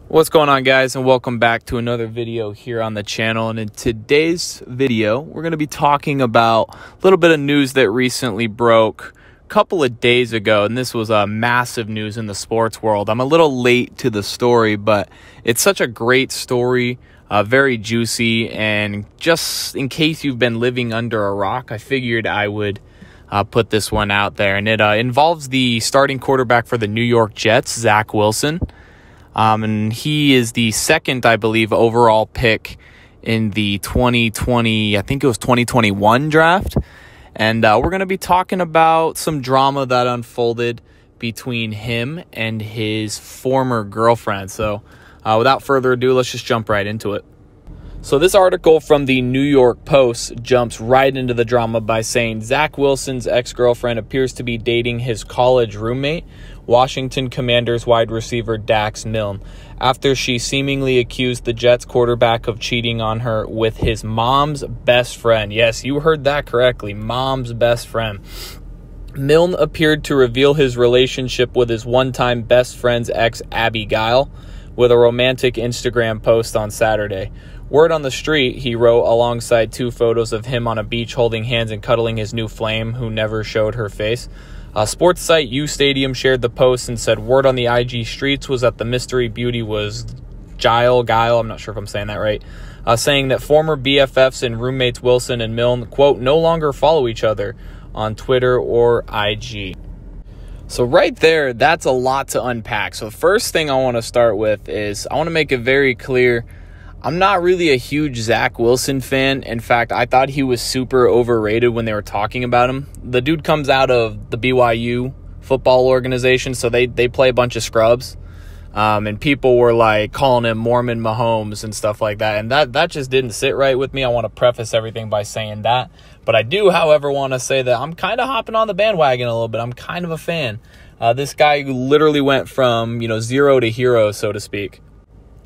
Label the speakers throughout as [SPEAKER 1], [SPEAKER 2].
[SPEAKER 1] What's going on, guys, and welcome back to another video here on the channel. And in today's video, we're going to be talking about a little bit of news that recently broke a couple of days ago, and this was massive news in the sports world. I'm a little late to the story, but it's such a great story, very juicy, and just in case you've been living under a rock, I figured I would put this one out there. And it involves the starting quarterback for the New York Jets, Zach Wilson. And he is the second, I believe, overall pick in the 2020, I think it was 2021 draft. And we're going to be talking about some drama that unfolded between him and his former girlfriend. So without further ado, let's just jump right into it. So this article from the New York Post jumps right into the drama by saying Zach Wilson's ex-girlfriend appears to be dating his college roommate, Washington Commanders wide receiver Dax Milne, after she seemingly accused the Jets quarterback of cheating on her with his mom's best friend. Yes, you heard that correctly, mom's best friend. Milne appeared to reveal his relationship with his one-time best friend's ex, Abigail, with a romantic Instagram post on Saturday. Word on the street, he wrote alongside two photos of him on a beach holding hands and cuddling his new flame, who never showed her face. Sports site U Stadium shared the post and said word on the IG streets was that the mystery beauty was Guile, I'm not sure if I'm saying that right, saying that former BFFs and roommates Wilson and Milne, quote, no longer follow each other on Twitter or IG. So right there, that's a lot to unpack. So the first thing I want to start with is I want to make it very clear I'm not really a huge Zach Wilson fan. In fact, I thought he was super overrated when they were talking about him. The dude comes out of the BYU football organization, so they play a bunch of scrubs. And people were like calling him Mormon Mahomes and stuff like that. And that just didn't sit right with me. I want to preface everything by saying that. But I do, however, want to say that I'm kind of hopping on the bandwagon a little bit. I'm kind of a fan. This guy literally went from, zero to hero, so to speak.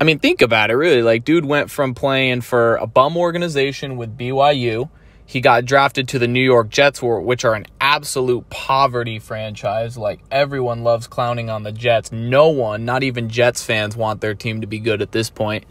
[SPEAKER 1] I mean, think about it, really. Like, dude went from playing for a bum organization with BYU. He got drafted to the New York Jets, which are an absolute poverty franchise. Like, everyone loves clowning on the Jets. No one, not even Jets fans, want their team to be good at this point.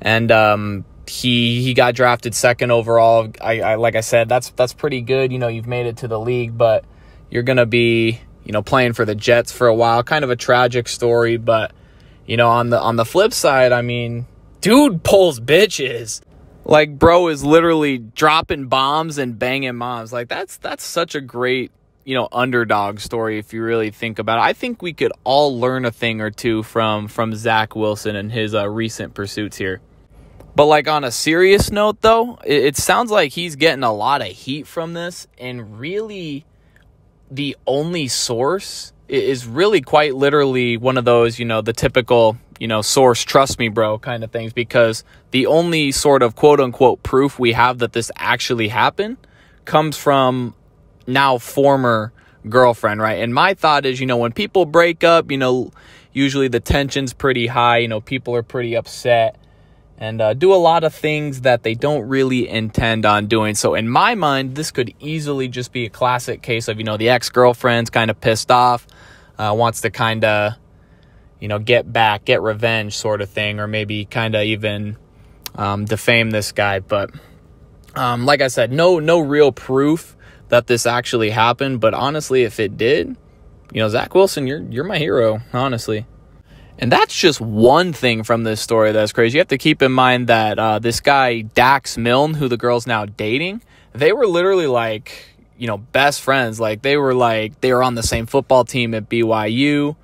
[SPEAKER 1] And he got drafted second overall. I like I said, that's pretty good. You've made it to the league, but you're going to be, playing for the Jets for a while. Kind of a tragic story, but on the flip side, I mean, dude pulls bitches. Like, bro is literally dropping bombs and banging moms. Like, that's such a great, underdog story if you really think about it. I think we could all learn a thing or two from Zach Wilson and his recent pursuits here. But, like, on a serious note, though, it sounds like he's getting a lot of heat from this, and really the only source is really quite literally one of those, the typical, source, trust me, bro, kind of things, because the only sort of quote-unquote proof we have that this actually happened comes from now former girlfriend, right? And my thought is, when people break up, usually the tension's pretty high, people are pretty upset and do a lot of things that they don't really intend on doing. So in my mind, this could easily just be a classic case of, the ex-girlfriend's kind of pissed off, wants to kind of, get back, get revenge sort of thing, or maybe kind of even defame this guy. But like I said, no real proof that this actually happened. But honestly, if it did, Zach Wilson, you're my hero, honestly. And that's just one thing from this story that's crazy. You have to keep in mind that this guy, Dax Milne, who the girl's now dating, they were literally like, best friends. Like, they were on the same football team at BYU.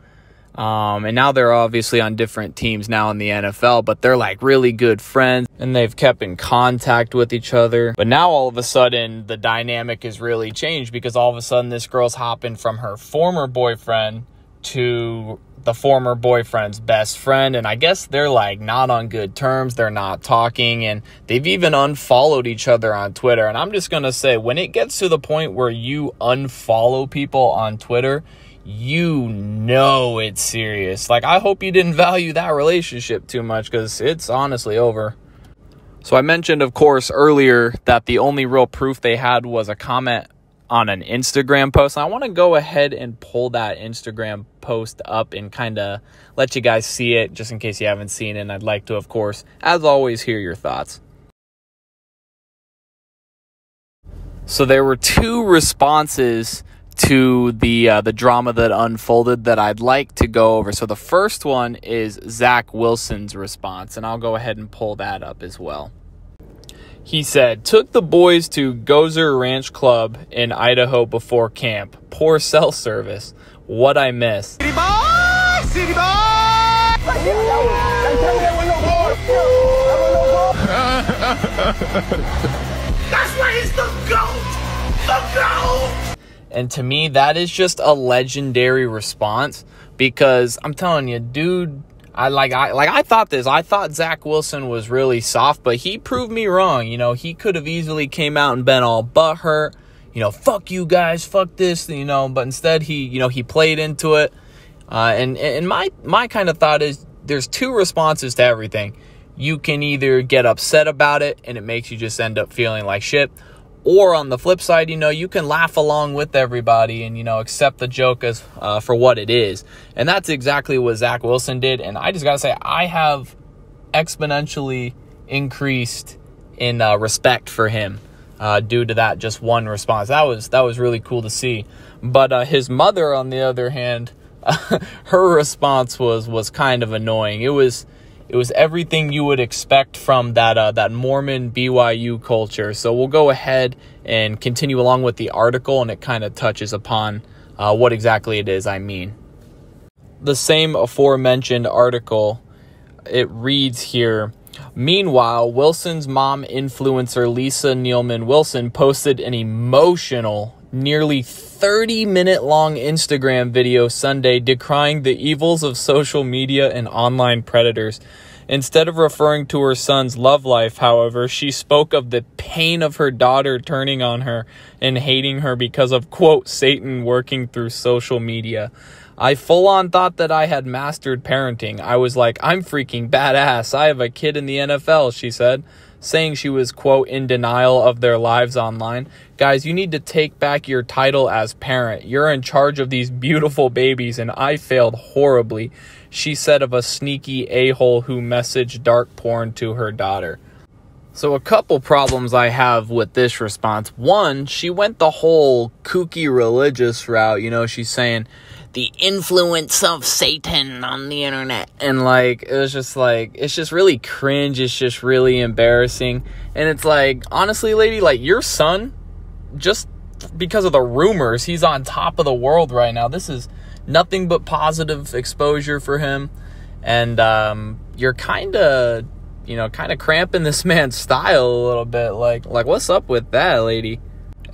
[SPEAKER 1] And now they're obviously on different teams now in the NFL, but they're like really good friends and they've kept in contact with each other. But now all of a sudden the dynamic is really changed, because all of a sudden this girl's hopping from her former boyfriend to the former boyfriend's best friend, and I guess they're like not on good terms. They're not talking, and they've even unfollowed each other on Twitter. And I'm just gonna say, when it gets to the point where you unfollow people on Twitter, it's serious. Like, I hope you didn't value that relationship too much, because it's honestly over. So I mentioned, of course, earlier that the only real proof they had was a comment on an Instagram post. And I want to go ahead and pull that Instagram post up and kind of let you guys see it just in case you haven't seen it. And I'd like to, of course, as always, hear your thoughts. So there were two responses to the drama that unfolded that I'd like to go over. So the first one is Zach Wilson's response, and I'll go ahead and pull that up as well. He said, "Took the boys to Gozer Ranch Club in Idaho before camp. Poor cell service. What I miss."
[SPEAKER 2] City boy! City boy! That's why he's the GOAT! The GOAT!
[SPEAKER 1] And to me, that is just a legendary response, because I'm telling you, dude, I thought Zach Wilson was really soft, but he proved me wrong. You know, he could have easily came out and been all butthurt, you know, fuck you guys, fuck this, you know, but instead he played into it. And my kind of thought is there's two responses to everything. You can either get upset about it and it makes you just end up feeling like shit, or on the flip side, you know, you can laugh along with everybody and, you know, accept the joke as for what it is. And that's exactly what Zach Wilson did. And I just got to say, I have exponentially increased in respect for him due to that just one response. That was really cool to see. But his mother, on the other hand, her response was kind of annoying. It was everything you would expect from that Mormon BYU culture. So we'll go ahead and continue along with the article, and it kind of touches upon what exactly it is I mean. The same aforementioned article, it reads here, "Meanwhile, Wilson's mom influencer Lisa Nealman Wilson posted an emotional, nearly 30-minute long Instagram video Sunday decrying the evils of social media and online predators. Instead of referring to her son's love life, however, she spoke of the pain of her daughter turning on her and hating her because of, quote, Satan working through social media. I full on thought that I had mastered parenting. I was like, I'm freaking badass. I have a kid in the NFL, she said, saying she was, quote, in denial of their lives online. Guys, you need to take back your title as parent. You're in charge of these beautiful babies, and I failed horribly, she said of a sneaky a-hole who messaged dark porn to her daughter." So a couple problems I have with this response. One, she went the whole kooky religious route. You know, she's saying the influence of Satan on the internet. And like, it's just really cringe. It's just really embarrassing. And it's like, honestly, lady, like your son, just because of the rumors, he's on top of the world right now. This is nothing but positive exposure for him. And you're kind of cramping this man's style a little bit. Like what's up with that, lady?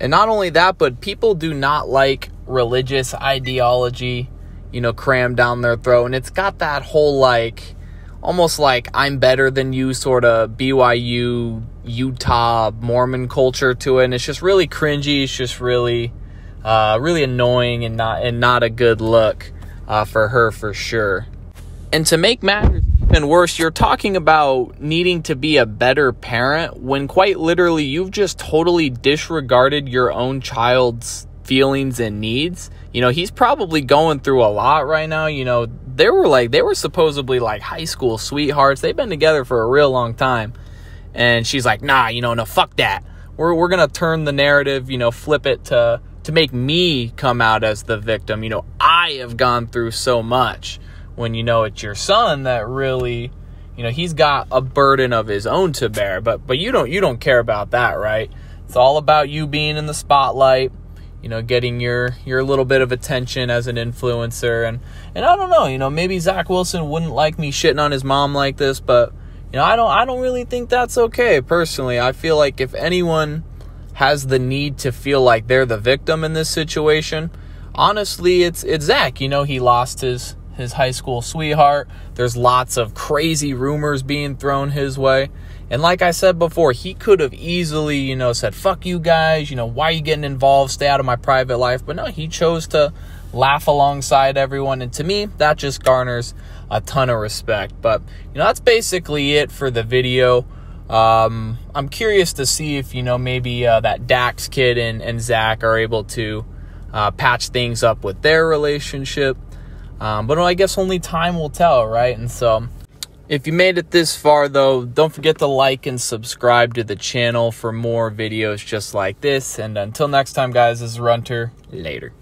[SPEAKER 1] And not only that, but people do not like religious ideology, you know, crammed down their throat. And it's got that whole, like, almost like I'm better than you sort of BYU, Utah, Mormon culture to it. And it's just really cringy. It's just really annoying and not a good look for her, for sure. And to make matters even worse, you're talking about needing to be a better parent when quite literally you've just totally disregarded your own child's feelings and needs. You know, he's probably going through a lot right now. You know, they were supposedly like high school sweethearts. They've been together for a real long time. And she's like, nah, you know, no, fuck that. We're going to turn the narrative, you know, flip it to make me come out as the victim. You know, I have gone through so much. When, you know, it's your son that really, you know, he's got a burden of his own to bear, but you don't care about that, right? It's all about you being in the spotlight, you know, getting your little bit of attention as an influencer. And I don't know, you know, maybe Zach Wilson wouldn't like me shitting on his mom like this, but, you know, I don't really think that's okay. Personally, I feel like if anyone has the need to feel like they're the victim in this situation, honestly, it's Zach. You know, he lost his high school sweetheart. There's lots of crazy rumors being thrown his way. And like I said before, he could have easily, you know, said, fuck you guys, you know, why are you getting involved? Stay out of my private life. But no, he chose to laugh alongside everyone. And to me, that just garners a ton of respect. But, you know, that's basically it for the video. I'm curious to see if, maybe that Dax kid and Zach are able to patch things up with their relationship. But I guess only time will tell, right? And so if you made it this far, though, don't forget to like and subscribe to the channel for more videos just like this. And until next time, guys, this is Runter. Later.